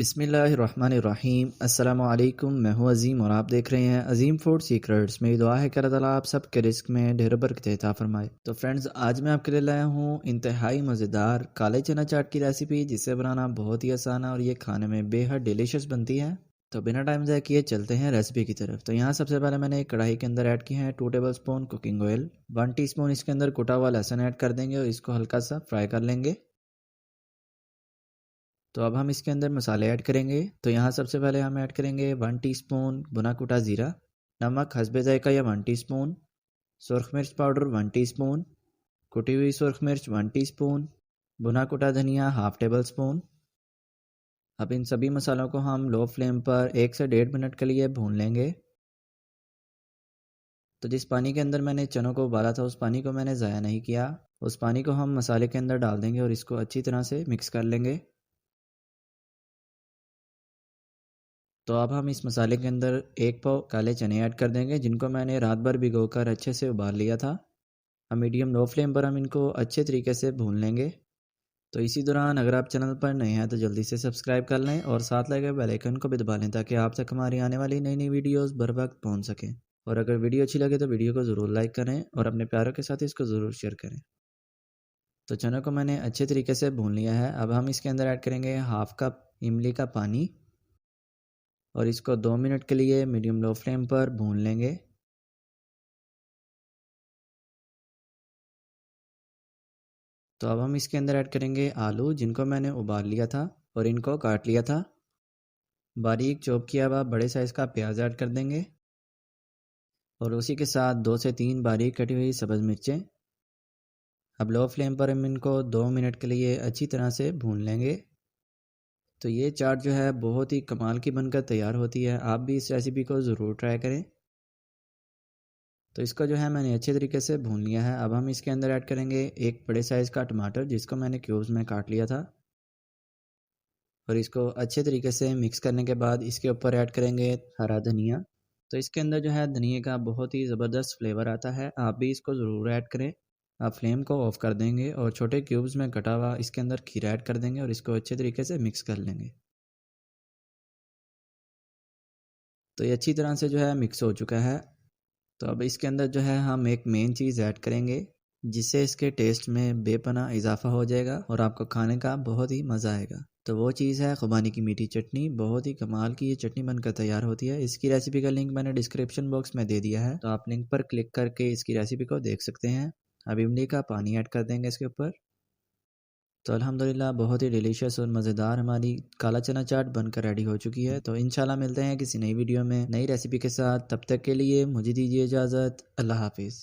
बिस्मिल्लाहिर्रहमानिर्रहीम। अस्सलामु अलैकुम। मैं हूं अज़ीम और आप देख रहे हैं अज़ीम फूड सीक्रेट्स। मेरी दुआ है कि अल्लाह ताला आप सबके रिस्क में ढेर बरकत अता फरमाए। तो फ्रेंड्स, आज मैं आपके लिए लाया हूं इंतहाई मज़ेदार काले चना चाट की रेसिपी, जिसे बनाना बहुत ही आसान है और ये खाने में बेहद डिलीशियस बनती है। तो बिना टाइम ज़ाया किए चलते हैं रेसिपी की तरफ। तो यहाँ सबसे पहले मैंने एक कढ़ाई के अंदर ऐड की है 2 table spoon cooking oil. 1 teaspoon इसके अंदर कुटा हुआ लहसुन ऐड कर देंगे और इसको हल्का सा फ्राई कर लेंगे। तो अब हम इसके अंदर मसाले ऐड करेंगे। तो यहाँ सबसे पहले हम ऐड करेंगे 1 टीस्पून भुना कुटा ज़ीरा, नमक हस्बे जायका या 1 टीस्पून, सुरख मिर्च पाउडर 1 टीस्पून, कुटी हुई सुरख मिर्च 1 टीस्पून, भुना कुटा धनिया हाफ टेबल स्पून। अब इन सभी मसालों को हम लो फ्लेम पर 1 से 1.5 मिनट के लिए भून लेंगे। तो जिस पानी के अंदर मैंने चनों को उबाला था उस पानी को मैंने ज़ाया नहीं किया। उस पानी को हम मसाले के अंदर डाल देंगे और इसको अच्छी तरह से मिक्स कर लेंगे। तो अब हम इस मसाले के अंदर 1 पाव काले चने ऐड कर देंगे, जिनको मैंने रात भर भिगोकर अच्छे से उबाल लिया था। अब मीडियम लो फ्लेम पर हम इनको अच्छे तरीके से भून लेंगे। तो इसी दौरान अगर आप चैनल पर नए हैं तो जल्दी से सब्सक्राइब कर लें और साथ लगे बेल आइकन को भी दबा लें, ताकि आप तक हमारी आने वाली नई नई वीडियोस बर वक्त पहुँच सकें। और अगर वीडियो अच्छी लगे तो वीडियो को ज़रूर लाइक करें और अपने प्यारों के साथ इसको ज़रूर शेयर करें। तो चनों को मैंने अच्छे तरीके से भून लिया है। अब हम इसके अंदर ऐड करेंगे हाफ कप इमली का पानी और इसको 2 मिनट के लिए मीडियम लो फ्लेम पर भून लेंगे। तो अब हम इसके अंदर ऐड करेंगे आलू, जिनको मैंने उबाल लिया था और इनको काट लिया था। बारीक चॉप किया हुआ बड़े साइज़ का प्याज ऐड कर देंगे और उसी के साथ 2 से 3 बारीक कटी हुई सब्ज़ मिर्चें। अब लो फ्लेम पर हम इनको 2 मिनट के लिए अच्छी तरह से भून लेंगे। तो ये चाट जो है बहुत ही कमाल की बनकर तैयार होती है। आप भी इस रेसिपी को ज़रूर ट्राई करें। तो इसको जो है मैंने अच्छे तरीके से भून लिया है। अब हम इसके अंदर ऐड करेंगे एक बड़े साइज़ का टमाटर, जिसको मैंने क्यूब्स में काट लिया था और इसको अच्छे तरीके से मिक्स करने के बाद इसके ऊपर ऐड करेंगे हरा धनिया। तो इसके अंदर जो है धनिए का बहुत ही ज़बरदस्त फ्लेवर आता है। आप भी इसको ज़रूर ऐड करें। आप फ्लेम को ऑफ कर देंगे और छोटे क्यूब्स में कटा हुआ इसके अंदर खीरा ऐड कर देंगे और इसको अच्छे तरीके से मिक्स कर लेंगे। तो ये अच्छी तरह से जो है मिक्स हो चुका है। तो अब इसके अंदर जो है हम एक मेन चीज़ ऐड करेंगे, जिससे इसके टेस्ट में बेपनाह इजाफा हो जाएगा और आपको खाने का बहुत ही मज़ा आएगा। तो वो चीज़ है खुबानी की मीठी चटनी। बहुत ही कमाल की ये चटनी बनकर तैयार होती है। इसकी रेसिपी का लिंक मैंने डिस्क्रिप्शन बॉक्स में दे दिया है, तो आप लिंक पर क्लिक करके इसकी रेसिपी को देख सकते हैं। अब इमली का पानी ऐड कर देंगे इसके ऊपर। तो अल्हम्दुलिल्लाह बहुत ही डिलीशियस और मज़ेदार हमारी काला चना चाट बनकर रेडी हो चुकी है। तो इंशाल्लाह मिलते हैं किसी नई वीडियो में नई रेसिपी के साथ। तब तक के लिए मुझे दीजिए इजाज़त। अल्लाह हाफिज़।